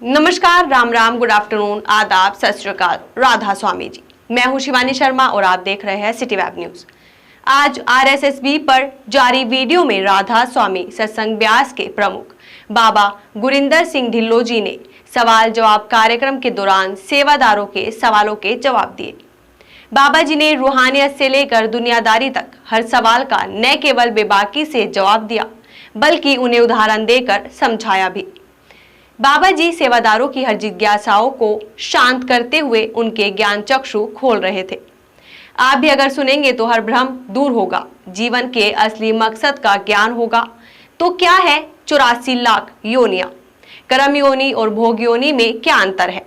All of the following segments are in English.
नमस्कार, Ram Ram, good afternoon, आदाब, सत श्री अकाल, राधा स्वामी जी। मैं हूं शिवानी शर्मा और आप देख रहे हैं सिटी वेब न्यूज। आज आरएसएसबी पर जारी वीडियो में राधा स्वामी सत्संग ब्यास के प्रमुख बाबा गुरिंदर सिंह ढिल्लो जी ने सवाल जवाब कार्यक्रम के दौरान सेवादारों के सवालों के जवाब दिए। बाबा जी ने रूहानियत से लेकर दुनियादारी तक हर सवाल का न केवल बेबाकी से जवाब दिया बल्कि उन्हें उदाहरण देकर समझाया भी। बाबा जी सेवादारों की हर जिज्ञासाओं को शांत करते हुए उनके ज्ञान चक्षु खोल रहे थे। आप भी अगर सुनेंगे तो हर भ्रम दूर होगा, जीवन के असली मकसद का ज्ञान होगा। तो क्या है 84 लाख योनियां, कर्म योनि और भोग योनि में क्या अंतर है?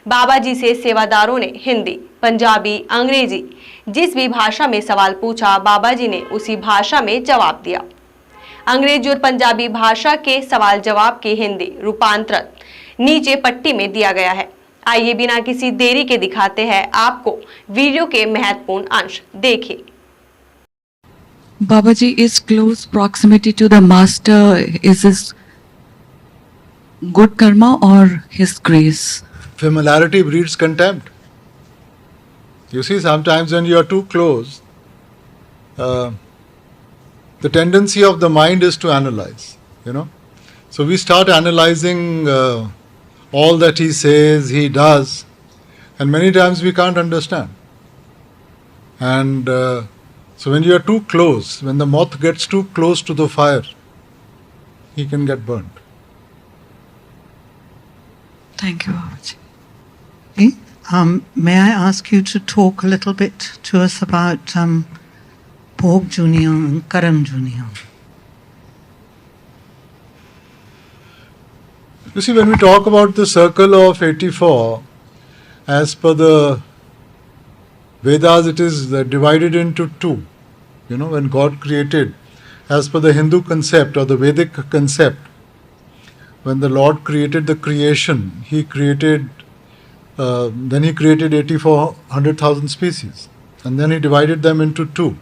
बाबा जी से सेवादारों ने हिंदी, पंजाबी, अंग्रेजी जिस भी भाषा में सवाल पूछा, बाबा जी ने उसी भाषा में जवाब दिया। अंग्रेजी और पंजाबी भाषा के सवाल जवाब के हिंदी रूपांतरण नीचे पट्टी में दिया गया है। आइए बिना किसी देरी के दिखाते हैं आपको वीडियो के महत्वपूर्ण अंश। देखिए। Babaji, is close proximity to the master, is his good karma or his grace? Familiarity breeds contempt. You see, sometimes when you are too close, the tendency of the mind is to analyze, So we start analyzing all that he says, he does, and many times we can't understand. And so when you are too close, when the moth gets too close to the fire, he can get burnt. Thank you, Babaji. May I ask you to talk a little bit to us about Bhog Juniyam and Karam Juniyam? You see, when we talk about the circle of 84, as per the Vedas, it is divided into two. When God created, as per the Hindu concept or the Vedic concept, when the Lord created the creation, He created 84,100,000 species, and then He divided them into two.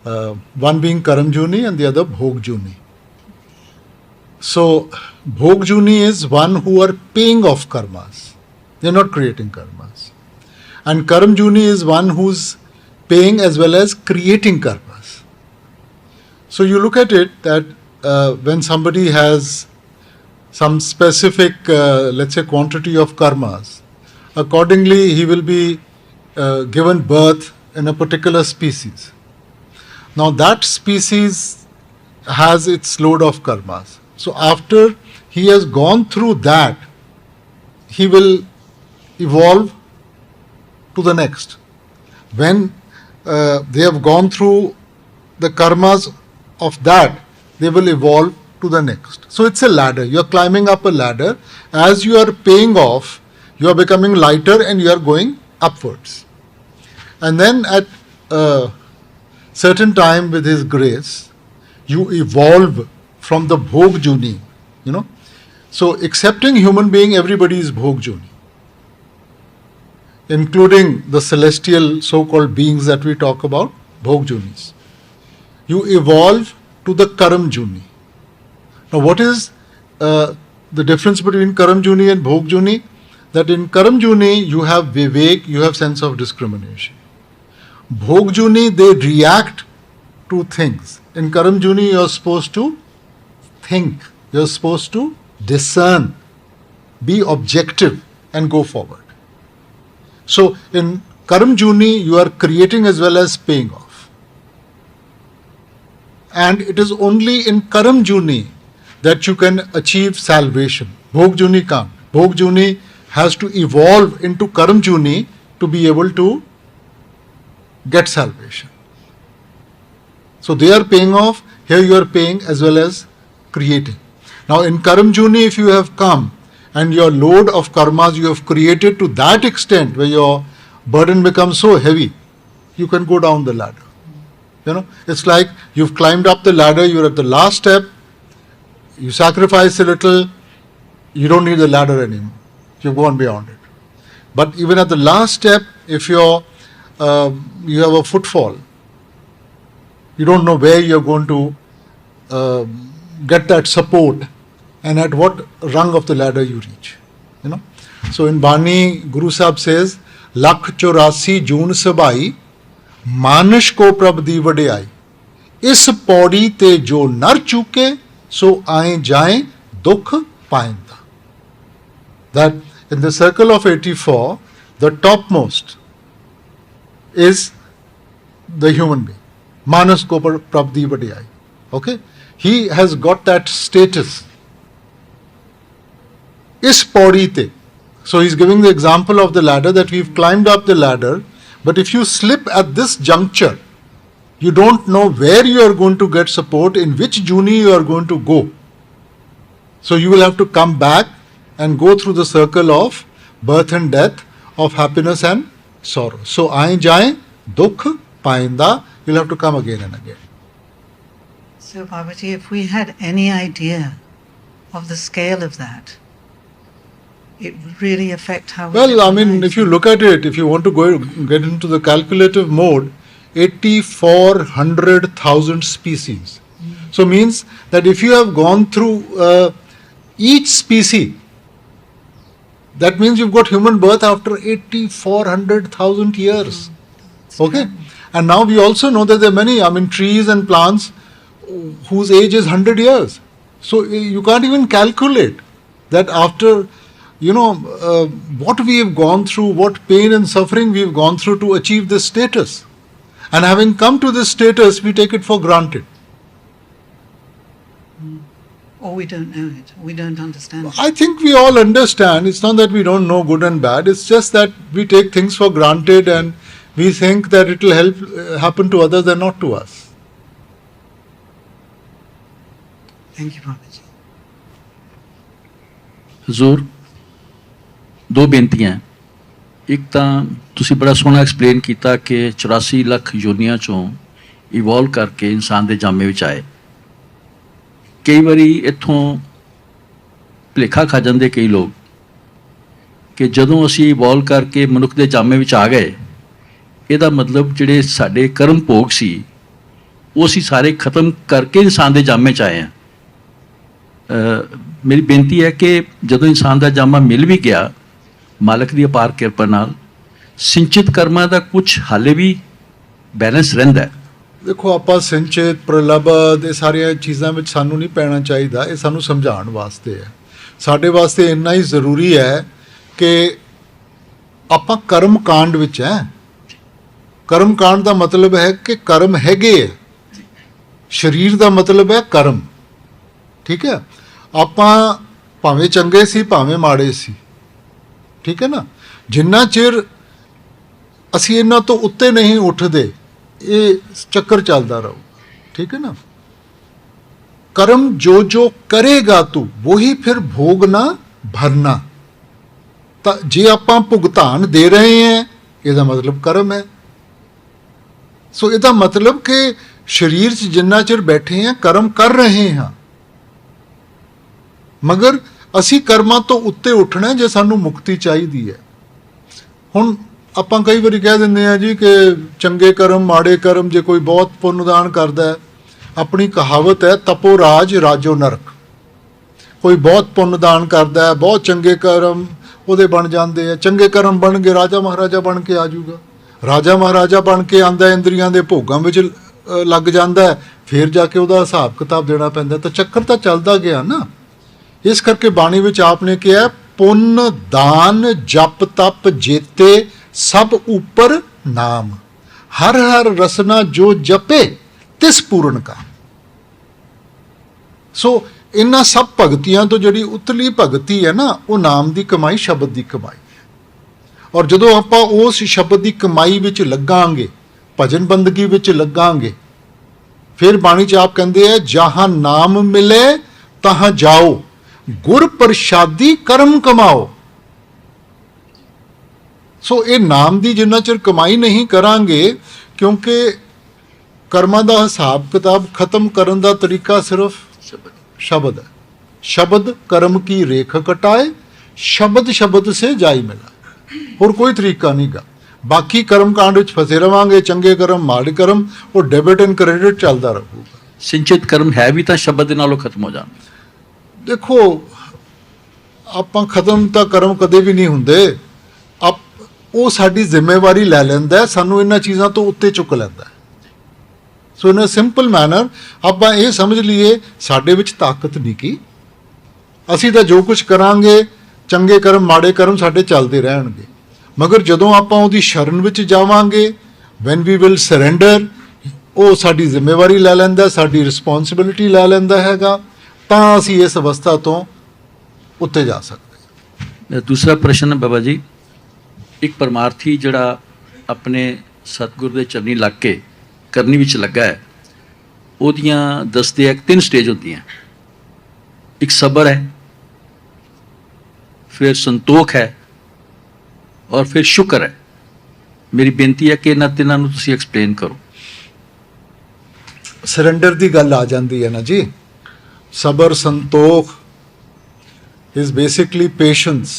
One being Karam Juni and the other Bhog Juni. So, Bhog Juni is one who are paying off karmas. They are not creating karmas. And Karam Juni is one who's paying as well as creating karmas. So you look at it that when somebody has some specific, let's say, quantity of karmas, accordingly he will be given birth in a particular species. Now that species has its load of karmas. So after he has gone through that, he will evolve to the next. When they have gone through the karmas of that, they will evolve to the next. So it's a ladder. You are climbing up a ladder. As you are paying off, you are becoming lighter and you are going upwards. And then at certain time with His grace, you evolve from the Bhog Juni, So accepting human being, everybody is Bhog Juni, including the celestial so-called beings that we talk about, Bhog Junis. You evolve to the Karam Juni. Now what is the difference between Karam Juni and Bhog Juni? That in Karam Juni you have Vivek, you have sense of discrimination. Bhog Juni, they react to things. In Karam Juni, you are supposed to think, you are supposed to discern, be objective and go forward. So in Karam Juni, you are creating as well as paying off. And it is only in Karam Juni that you can achieve salvation. Bhog Juni can't. Bhog Juni has to evolve into Karam Juni to be able to get salvation. So they are paying off, here you are paying as well as creating. Now in Karam Juni, if you have come and your load of karmas you have created to that extent where your burden becomes so heavy, you can go down the ladder. It's like you've climbed up the ladder, you're at the last step, you sacrifice a little, you don't need the ladder anymore. You've gone beyond it. But even at the last step, if you have a footfall, you don't know where you're going to get that support and at what rung of the ladder you reach. You know. So in Bani, Guru Sahib says, "Lakh 84 जून सभाई, मानस को प्रभ दी वडियाई, इस पौड़ी ते जो नर चूके, सो आए जाए दुख पाइंदा." That in the circle of 84, the topmost is the human being. Manas ko prab di vadiyai. Okay? He has got that status. Is paudi te. So he's giving the example of the ladder, that we've climbed up the ladder, but if you slip at this juncture, you don't know where you are going to get support, in which juni you are going to go. So you will have to come back and go through the circle of birth and death, of happiness and sorrow. So aaye jaye dukh painda, you'll have to come again and again. So, Babaji, if we had any idea of the scale of that, it would really affect how we Well, live I our mean, lives. if you look at it, if you want to get into the calculative mode, 84,100,000 species. So means that if you have gone through each species, that means you've got human birth after 84,100,000 years. Okay? And now we also know that there are many, I mean, trees and plants whose age is 100 years. So you can't even calculate that after, what we have gone through, what pain and suffering we have gone through to achieve this status. And having come to this status, we take it for granted. Or we don't know it, we don't understand it. I think we all understand. It's not that we don't know good and bad. It's just that we take things for granted and we think that it will happen to others and not to us. Thank you, Babaji. ਹਜ਼ੂਰ ਦੋ ਬੇਨਤੀਆਂ ਹੈ। ਇੱਕ ਤਾਂ ਤੁਸੀਂ ਬੜਾ ਸੋਹਣਾ explain ਕੀਤਾ ਕਿ 84 ਲੱਖ ਯੋਨੀਆਂ ਚੋਂ ਇਵੋਲਵ ਕਰਕੇ ਇਨਸਾਨ ਦੇ ਜਾਮੇ ਵਿੱਚ ਆਏ। ਕਈ ਵਾਰੀ ਇੱਥੋਂ ਭੁਲੇਖਾ ਖਾ ਜਾਂਦੇ ਕਈ ਲੋਕ ਕਿ ਜਦੋਂ ਅਸੀਂ ਇਵੋਲਵ ਕਰਕੇ ਮਨੁੱਖ ਦੇ ਜਾਮੇ ਵਿੱਚ ਆ ਗਏ, ਇਹਦਾ ਮਤਲਬ ਜਿਹੜੇ ਸਾਡੇ ਕਰਮ ਭੋਗ ਸੀ ਉਹ ਅਸੀਂ ਸਾਰੇ ਖਤਮ ਕਰਕੇ ਇਨਸਾਨ ਦੇ ਜਾਮੇ 'ਚ ਆਏ ਹਾਂ। ਮੇਰੀ ਬੇਨਤੀ ਹੈ ਕਿ ਜਦੋਂ ਇਨਸਾਨ ਦਾ ਜਾਮਾ ਮਿਲ ਵੀ ਗਿਆ ਮਾਲਕ ਦੀ ਅਪਾਰ ਕਿਰਪਾ ਨਾਲ, ਸਿੰਚਿਤ ਕਰਮਾਂ ਦਾ ਕੁਝ ਹਾਲੇ ਵੀ ਬੈਲੈਂਸ ਰਹਿੰਦਾ ਹੈ। ਦੇਖੋ, ਆਪਾਂ ਸਿੰਚਿਤ, ਪ੍ਰਲਬਧ, ਇਹ ਸਾਰੀਆਂ ਚੀਜ਼ਾਂ ਵਿੱਚ ਸਾਨੂੰ ਨਹੀਂ ਪੈਣਾ ਚਾਹੀਦਾ। ਇਹ ਸਾਨੂੰ ਸਮਝਾਉਣ ਵਾਸਤੇ ਹੈ। ਸਾਡੇ ਵਾਸਤੇ ਇੰਨਾ ਹੀ ਜ਼ਰੂਰੀ ਹੈ ਕਿ ਆਪਾਂ ਕਰਮ ਕਾਂਡ ਵਿੱਚ ਹੈ। ਕਰਮ ਕਾਂਡ ਦਾ ਮਤਲਬ ਹੈ ਕਿ ਕਰਮ ਹੈਗੇ ਹੈ। ਸਰੀਰ ਦਾ ਮਤਲਬ ਹੈ ਕਰਮ। ਠੀਕ ਹੈ। ਆਪਾਂ ਭਾਵੇਂ ਚੰਗੇ ਸੀ ਭਾਵੇਂ ਮਾੜੇ ਸੀ, ਠੀਕ ਹੈ ਨਾ, ਜਿੰਨਾ ਚਿਰ ਅਸੀਂ ਇਹਨਾਂ ਤੋਂ ਉੱਤੇ ਨਹੀਂ ਉੱਠਦੇ ਇਹ ਚੱਕਰ ਚੱਲਦਾ ਰਹੂਗਾ। ਠੀਕ ਹੈ ਨਾ। ਕਰਮ ਜੋ ਜੋ ਕਰੇਗਾ ਤੂੰ ਵਹੀ ਫਿਰ ਭੋਗ ਨਾ ਭਰਨਾ। ਤਾਂ ਜੇ ਆਪਾਂ ਭੁਗਤਾਨ ਦੇ ਰਹੇ ਹਾਂ ਇਹਦਾ ਮਤਲਬ ਕਰਮ ਹੈ। ਸੋ ਇਹਦਾ ਮਤਲਬ ਕਿ ਸਰੀਰ 'ਚ ਜਿੰਨਾ ਚਿਰ ਬੈਠੇ ਹਾਂ ਕਰਮ ਕਰ ਰਹੇ ਹਾਂ, ਮਗਰ ਅਸੀਂ ਕਰਮਾਂ ਤੋਂ ਉੱਤੇ ਉੱਠਣਾ ਜੇ ਸਾਨੂੰ ਮੁਕਤੀ ਚਾਹੀਦੀ ਹੈ। ਹੁਣ ਆਪਾਂ ਕਈ ਵਾਰੀ ਕਹਿ ਦਿੰਦੇ ਹਾਂ ਜੀ ਕਿ ਚੰਗੇ ਕਰਮ ਮਾੜੇ ਕਰਮ, ਜੇ ਕੋਈ ਬਹੁਤ ਪੁੰਨਦਾਨ ਕਰਦਾ ਹੈ, ਆਪਣੀ ਕਹਾਵਤ ਹੈ ਤਪੋ ਰਾਜ ਰਾਜੋ ਨਰਕ। ਕੋਈ ਬਹੁਤ ਪੁੰਨਦਾਨ ਕਰਦਾ ਹੈ, ਬਹੁਤ ਚੰਗੇ ਕਰਮ ਉਹਦੇ ਬਣ ਜਾਂਦੇ ਆ, ਚੰਗੇ ਕਰਮ ਬਣ ਕੇ ਰਾਜਾ ਮਹਾਰਾਜਾ ਬਣ ਕੇ ਆ ਜਾਊਗਾ। ਰਾਜਾ ਮਹਾਰਾਜਾ ਬਣ ਕੇ ਆਂਦਾ, ਇੰਦਰੀਆਂ ਦੇ ਭੋਗਾਂ ਵਿੱਚ ਲੱਗ ਜਾਂਦਾ, ਫਿਰ ਜਾ ਕੇ ਉਹਦਾ ਹਿਸਾਬ ਕਿਤਾਬ ਦੇਣਾ ਪੈਂਦਾ। ਤਾਂ ਚੱਕਰ ਤਾਂ ਚੱਲਦਾ ਗਿਆ ਨਾ। ਇਸ ਕਰਕੇ ਬਾਣੀ ਵਿੱਚ ਆਪਨੇ ਕਿਹਾ ਪੁੰਨ ਦਾਨ ਜਪ ਤਪ ਜੇਤੇ ਸਭ ਉੱਪਰ ਨਾਮ, ਹਰ ਹਰ ਰਸਨਾ ਜੋ ਜਪੇ ਤਿਸ ਪੂਰਨ ਕਾ। ਸੋ ਇਹਨਾਂ ਸਭ ਭਗਤੀਆਂ ਤੋਂ ਜਿਹੜੀ ਉਤਲੀ ਭਗਤੀ ਹੈ ਨਾ, ਉਹ ਨਾਮ ਦੀ ਕਮਾਈ, ਸ਼ਬਦ ਦੀ ਕਮਾਈ ਹੈ। ਔਰ ਜਦੋਂ ਆਪਾਂ ਉਸ ਸ਼ਬਦ ਦੀ ਕਮਾਈ ਵਿੱਚ ਲੱਗਾਂਗੇ, ਭਜਨ ਬੰਦਗੀ ਵਿੱਚ ਲੱਗਾਂਗੇ, ਫਿਰ ਬਾਣੀ 'ਚ ਆਪ ਕਹਿੰਦੇ ਆ ਜਹਾਂ ਨਾਮ ਮਿਲੇ ਤਹਾਂ ਜਾਓ, ਗੁਰ ਪ੍ਰਸ਼ਾਦੀ ਕਰਮ ਕਮਾਓ। ਸੋ ਇਹ ਨਾਮ ਦੀ ਜਿੰਨਾ ਚਿਰ ਕਮਾਈ ਨਹੀਂ ਕਰਾਂਗੇ, ਕਿਉਂਕਿ ਕਰਮਾਂ ਦਾ ਹਿਸਾਬ ਕਿਤਾਬ ਖਤਮ ਕਰਨ ਦਾ ਤਰੀਕਾ ਸਿਰਫ शब्द है। शब्द कर्म की रेख कटाए, शब्द शब्द से जाई मिला, और कोई तरीका नहीं गा। बाकी कर्म कांड विच फसे रवांगे, चंगे कर्म माड़े कर्म, और डेबिट एंड क्रेडिट चलता रहूगा। ਸਿੰਚਿਤ ਕਰਮ ਹੈ ਵੀ ਤਾਂ ਸ਼ਬਦ ਦੇ ਨਾਲੋਂ ਖਤਮ ਹੋ ਜਾਣ। ਦੇਖੋ ਆਪਾਂ ਖਤਮ ਤਾਂ ਕਰਮ ਕਦੇ ਵੀ ਨਹੀਂ ਹੁੰਦੇ। ਆਪ ਉਹ ਸਾਡੀ ਜ਼ਿੰਮੇਵਾਰੀ ਲੈ ਲੈਂਦਾ, ਸਾਨੂੰ ਇਹਨਾਂ ਚੀਜ਼ਾਂ ਤੋਂ ਉੱਤੇ ਚੁੱਕ ਲੈਂਦਾ। ਸੋ ਇਨ ਅ ਸਿੰਪਲ ਮੈਨਰ ਆਪਾਂ ਇਹ ਸਮਝ ਲਈਏ ਸਾਡੇ ਵਿੱਚ ਤਾਕਤ ਨਹੀਂ ਕੀ, ਅਸੀਂ ਤਾਂ ਜੋ ਕੁਝ ਕਰਾਂਗੇ ਚੰਗੇ ਕਰਮ ਮਾੜੇ ਕਰਮ ਸਾਡੇ ਚੱਲਦੇ ਰਹਿਣਗੇ। ਮਗਰ ਜਦੋਂ ਆਪਾਂ ਉਹਦੀ ਸ਼ਰਨ ਵਿੱਚ ਜਾਵਾਂਗੇ, ਵੈਨ ਵੀ ਵਿਲ ਸਰੈਂਡਰ, ਉਹ ਸਾਡੀ ਜ਼ਿੰਮੇਵਾਰੀ ਲੈ ਲੈਂਦਾ, ਸਾਡੀ ਰਿਸਪੌਂਸਿਬਿਲਿਟੀ ਲੈ ਲੈਂਦਾ ਹੈਗਾ, ਤਾਂ ਅਸੀਂ ਇਸ ਅਵਸਥਾ ਤੋਂ ਉੱਤੇ ਜਾ ਸਕਦੇ। ਦੂਸਰਾ ਪ੍ਰਸ਼ਨ ਬਾਬਾ ਜੀ, ਇੱਕ ਪਰਮਾਰਥੀ ਜਿਹੜਾ ਆਪਣੇ ਸਤਿਗੁਰ ਦੇ ਚਰਨੀ ਲੱਗ ਕੇ ਕਰਨੀ ਵਿੱਚ ਲੱਗਾ ਹੈ, ਉਹਦੀਆਂ ਦੱਸਦੇ ਆ 3 ਸਟੇਜ ਹੁੰਦੀਆਂ। ਇੱਕ ਸਬਰ ਹੈ, ਫਿਰ ਸੰਤੋਖ ਹੈ, ਔਰ ਫਿਰ ਸ਼ੁਕਰ ਹੈ। ਮੇਰੀ ਬੇਨਤੀ ਹੈ ਕਿ ਇਹਨਾਂ ਤਿੰਨਾਂ ਨੂੰ ਤੁਸੀਂ ਐਕਸਪਲੇਨ ਕਰੋ। ਸਰੈਂਡਰ ਦੀ ਗੱਲ ਆ ਜਾਂਦੀ ਹੈ ਨਾ ਜੀ। ਸਬਰ ਸੰਤੋਖ ਇਜ਼ ਬੇਸਿਕਲੀ ਪੇਸ਼ੈਂਸ,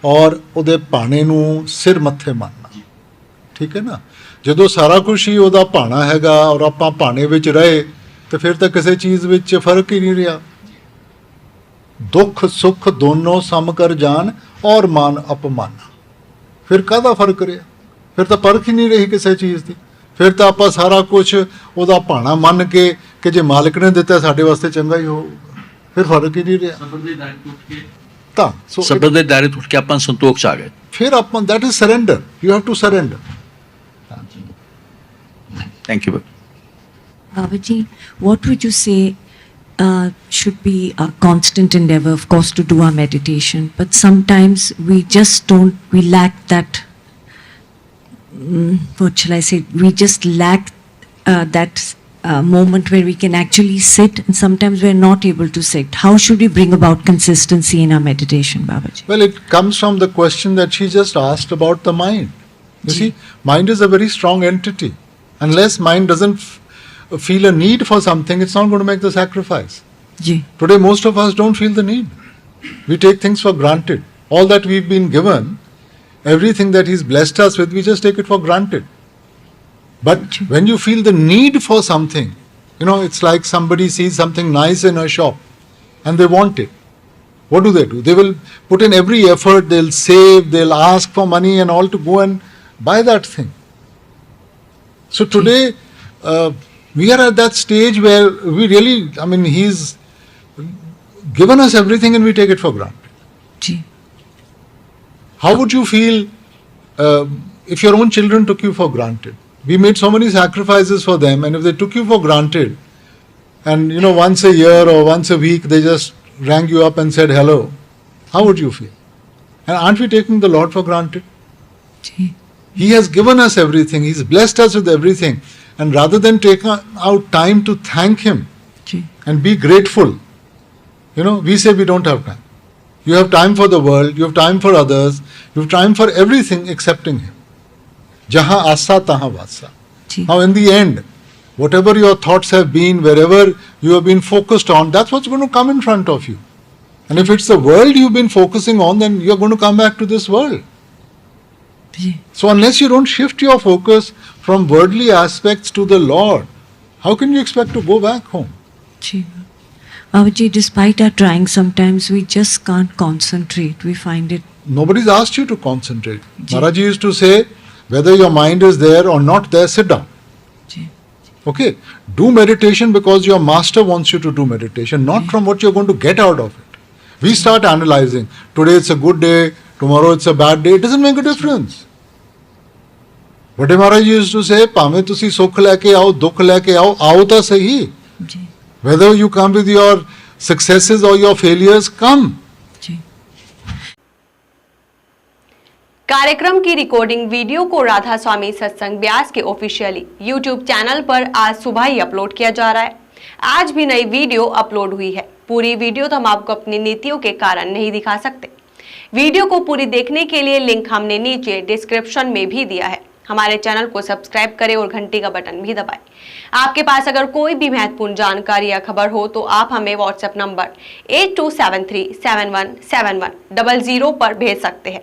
ਔਰ ਉਹਦੇ ਭਾਣੇ ਨੂੰ ਸਿਰ ਮੱਥੇ ਮੰਨਣਾ। ਠੀਕ ਹੈ ਨਾ। ਜਦੋਂ ਸਾਰਾ ਕੁਝ ਹੀ ਉਹਦਾ ਭਾਣਾ ਹੈਗਾ ਔਰ ਆਪਾਂ ਭਾਣੇ ਵਿੱਚ ਰਹੇ, ਤੇ ਫਿਰ ਤਾਂ ਕਿਸੇ ਚੀਜ਼ ਵਿੱਚ ਫਰਕ ਹੀ ਨਹੀਂ ਰਿਹਾ। ਦੁੱਖ ਸੁੱਖ ਦੋਨੋਂ ਸਮ ਕਰ ਜਾਣ ਔਰ ਮਾਨ ਅਪਮਾਨ, ਫਿਰ ਕਾਹਦਾ ਫਰਕ ਰਿਹਾ? ਫਿਰ ਤਾਂ ਪਰਖ ਹੀ ਨਹੀਂ ਰਹੀ ਕਿਸੇ ਚੀਜ਼ ਦੀ। ਫਿਰ ਤਾਂ ਆਪਾਂ ਸਾਰਾ ਕੁਝ ਉਹਦਾ ਭਾਣਾ ਮੰਨ ਕੇ ਕਿ ਜੇ ਮਾਲਕ ਨੇ ਦਿੱਤਾ ਸਾਡੇ ਵਾਸਤੇ ਚੰਗਾ ਹੀ ਹੋਊਗਾ, ਫਿਰ ਫਰਕ ਹੀ ਨਹੀਂ ਰਿਹਾ। ਤਾਂ ਸੋ ਸਬਰ ਦੇ ਦਾਇਰੇ ਤੋਂ ਉੱਠ ਕੇ ਆਪਾਂ ਸੰਤੋਖ 'ਚ ਆ ਗਏ। ਫਿਰ ਆਪਾਂ that is surrender, you have to surrender. Thank you. Babaji, what would you say should be a constant endeavor, of course, to do our meditation, but sometimes we just don't, we lack that, what shall I say, we just lack that moment where we can actually sit, and sometimes we're not able to sit. How should we bring about consistency in our meditation, Babaji? Well, it comes from the question that she just asked about the mind. You see, mind is a very strong entity. Unless mind doesn't feel a need for something, it's not going to make the sacrifice. Ji. Today, most of us don't feel the need. We take things for granted. All that we've been given, everything that He's blessed us with, we just take it for granted. But when you feel the need for something, you know, it's like somebody sees something nice in a shop and they want it. What do? They will put in every effort, they'll save, they'll ask for money and all to go and buy that thing. So today, we are at that stage where we really, I mean, He's given us everything and we take it for granted. Ji. How would you feel if your own children took you for granted? We made so many sacrifices for them, and if they took you for granted, and you know, once a year or once a week they just rang you up and said hello, how would you feel? And aren't we taking the Lord for granted? Ji. He has given us everything. He's blessed us with everything. And rather than take out time to thank Him Ji. and be grateful, you know, we say we don't have time. You have time for the world, you have time for others, you have time for everything excepting Him. Jahan asa tahan vasa. Ji. Now in the end, whatever your thoughts have been, wherever you have been focused on, that's what's going to come in front of you. And if it's the world you've been focusing on, then you're going to come back to this world. Ji. So unless you don't shift your focus from worldly aspects to the Lord, how can you expect to go back home? Ji. Babaji, despite our trying, sometimes we just can't concentrate. We find it. Nobody's asked you to concentrate. Ji. Maharaji used to say, whether your mind is there or not there, sit down. Ji. Okay? Do meditation because your master wants you to do meditation, not from what you're going to get out of it. We start analyzing. Today it's a good day, tomorrow it's a bad day. It doesn't make a difference. But Maharaj used to say, ਭਾਵੇਂ ਤੁਸੀਂ ਸੁੱਖ ਲੈ ਕੇ ਆਓ, ਦੁੱਖ ਲੈ ਕੇ ਆਓ, ਆਓ ਤਾਂ ਸਹੀ. Ji. Whether you come with your successes or your failures, come. Ji. कार्यक्रम की रिकॉर्डिंग वीडियो को राधा स्वामी सत्संग ब्यास के ऑफिशियली यूट्यूब चैनल पर आज सुबह ही अपलोड किया जा रहा है। आज भी नई वीडियो अपलोड हुई है। पूरी वीडियो तो हम आपको अपनी नीतियों के कारण नहीं दिखा सकते। वीडियो को पूरी देखने के लिए लिंक हमने नीचे डिस्क्रिप्शन में भी दिया है। हमारे चैनल को सब्सक्राइब करें और घंटी का बटन भी दबाएं। आपके पास अगर कोई भी महत्वपूर्ण जानकारी या खबर हो तो आप हमें व्हाट्सएप नंबर 8273717100 पर भेज सकते हैं।